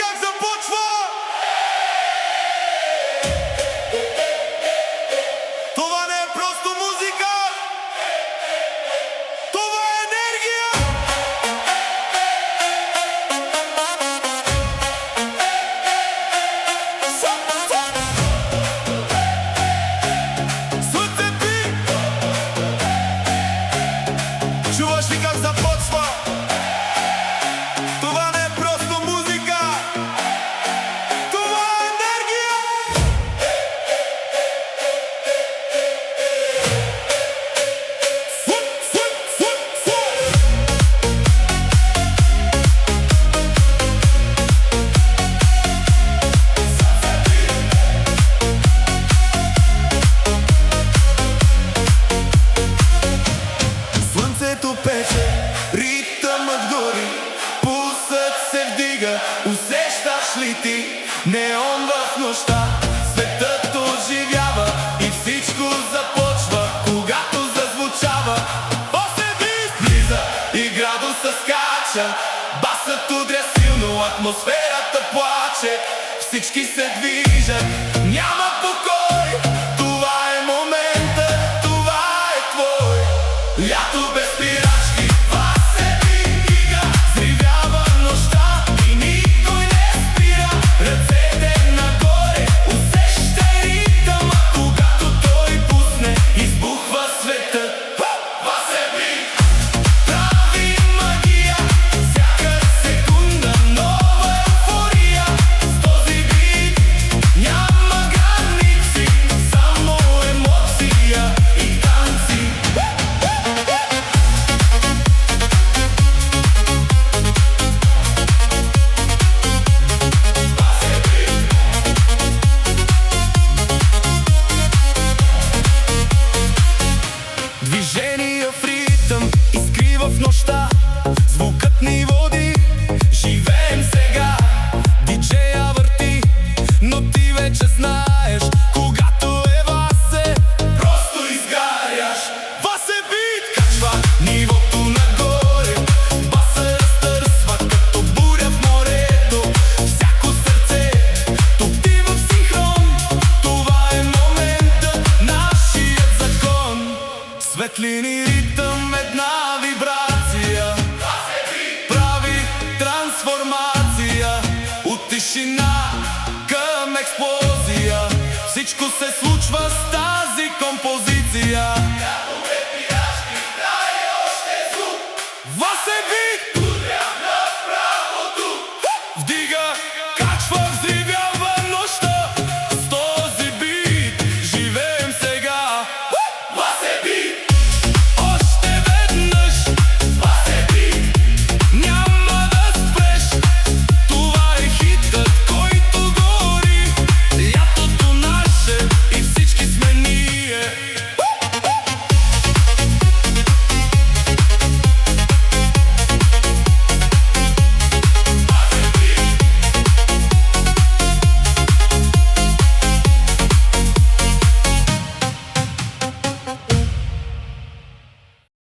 как започва! Това не е просто музика! Това е енергия! Слънце пи! Чуваш ли как започва? Това не е просто музика! Това е енергия! Слънцето пече, ритъмът гори, пулсът се вдига, усещаш ли ти неон в нощта? Светът оживява и всичко започва, когато зазвучава. Посеби влиза и градуса скача, басът удря силно, атмосферата плаче. Всички се движат, няма покой. Това е момента, това е твой. Лято без спирачки, Васеби ига, взривява нощта и никой не спира. Ръцете нагоре, усещай ритъма, когато той пусне, избухва светът. Васеби прави магия, всяка секунда нова еуфория. С този бит няма граници, само емоция и танци. Движение в ритъм, искри в нощта, звукът ни води, живеем сега. Диджея върти, но ти вече знаеш, когато е Васе, просто изгаряш. Васе бит качва нивото нагоре, баса разтърсва като буря в морето. Всяко сърце топти в синхрон, това е моментът, нашият закон. Светлини, ритъм, една вибрация прави трансформация от тишина към експлозия. Всичко се случва